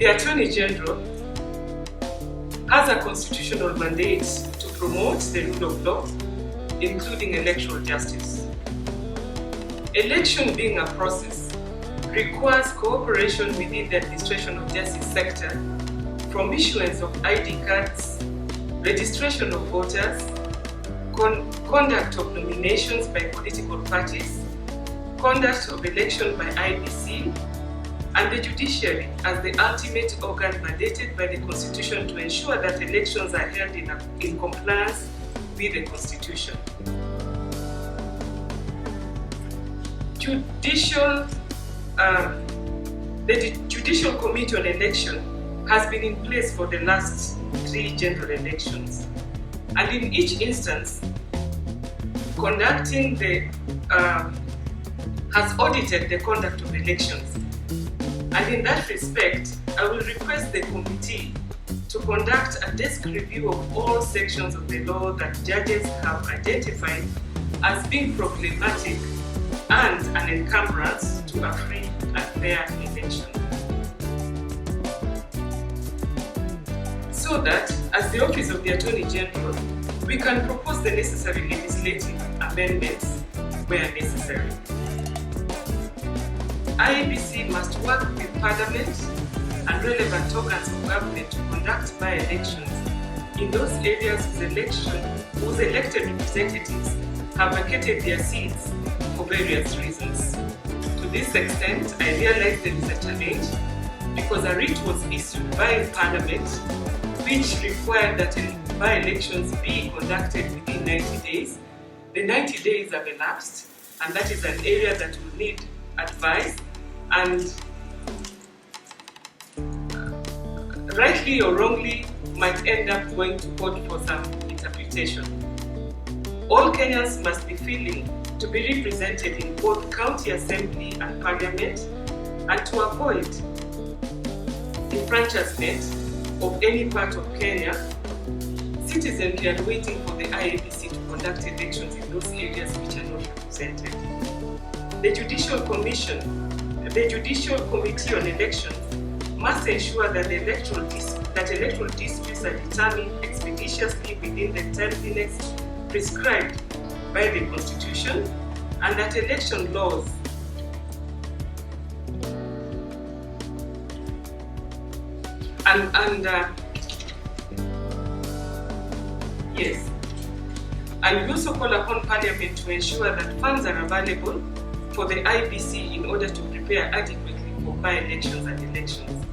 The Attorney General has a constitutional mandate to promote the rule of law, including electoral justice. Election being a process requires cooperation within the administration of justice sector, from issuance of ID cards, registration of voters, conduct of nominations by political parties, conduct of election by IBC, and the Judiciary as the ultimate organ mandated by the Constitution to ensure that elections are held in compliance with the Constitution. The Judicial Committee on Election has been in place for the last 3 general elections, and in each instance, has audited the conduct of elections. And in that respect, I will request the committee to conduct a desk review of all sections of the law that judges have identified as being problematic and an encumbrance to a free and fair election. So that, as the Office of the Attorney General, we can propose the necessary legislative amendments where necessary. IEBC must work with Parliament and relevant organs of government to conduct by-elections in those areas whose elected representatives have vacated their seats for various reasons. To this extent, I realize there is a challenge because a writ was issued by Parliament which required that by-elections be conducted within 90 days. The 90 days have elapsed, and that is an area that will need advice, and rightly or wrongly might end up going to court for some interpretation. All Kenyans must be willing to be represented in both county assembly and parliament, and to avoid enfranchisement of any part of Kenya, citizens are waiting for the IEBC to conduct elections in those areas which are not represented. The Judicial Committee on Elections must ensure that electoral disputes are determined expeditiously within the time limits prescribed by the Constitution, and that election laws and we also call upon Parliament to ensure that funds are available for the IBC in order to prepare adequately for by-elections and elections.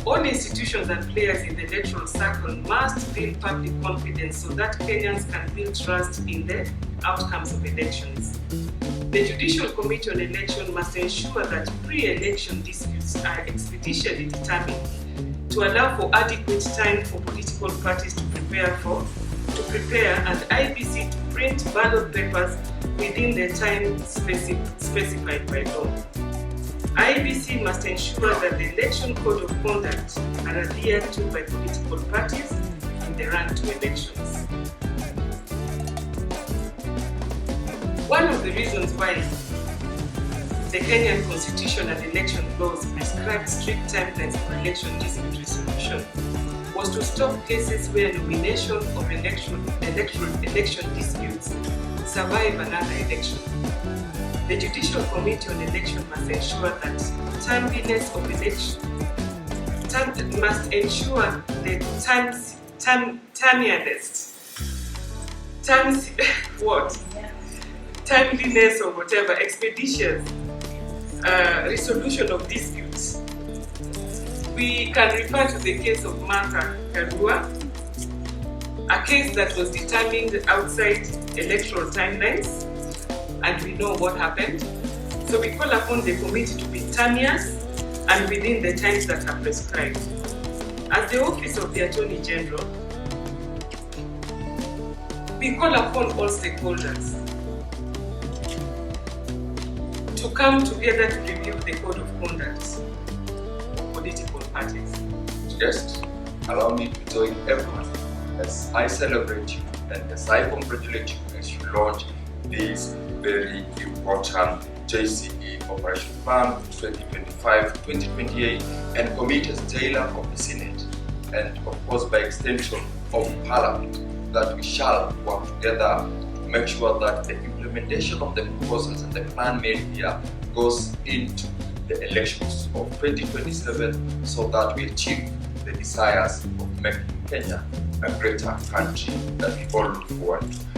All institutions and players in the electoral circle must build public confidence so that Kenyans can build trust in the outcomes of elections. The Judicial Committee on Election must ensure that pre-election disputes are expeditiously determined to allow for adequate time for political parties to prepare and IBC to print ballot papers within the time specified by law. IBC must ensure that the election code of conduct are adhered to by political parties in the run to elections. One of the reasons why the Kenyan Constitution and election laws prescribe strict timelines for election dispute resolution was to stop cases where nomination of election disputes survive another election. The Judicial Committee on Election must ensure that timeliness of election must ensure the timeliness or whatever, expeditious resolution of disputes. We can refer to the case of Martha Karua, a case that was determined outside electoral timelines, and we know what happened. So we call upon the committee to be timeous and within the times that are prescribed. As the Office of the Attorney General, we call upon all stakeholders to come together to review the code of conduct of political parties. Just allow me to join everyone as I celebrate you and as I congratulate you as you launch this very important JCE Operation Plan 2025-2028 and commit as jailer of the Senate, and of course by extension of Parliament, that we shall work together to make sure that the implementation of the proposals and the plan made here goes into the elections of 2027, so that we achieve the desires of making Kenya a greater country that we all look forward to.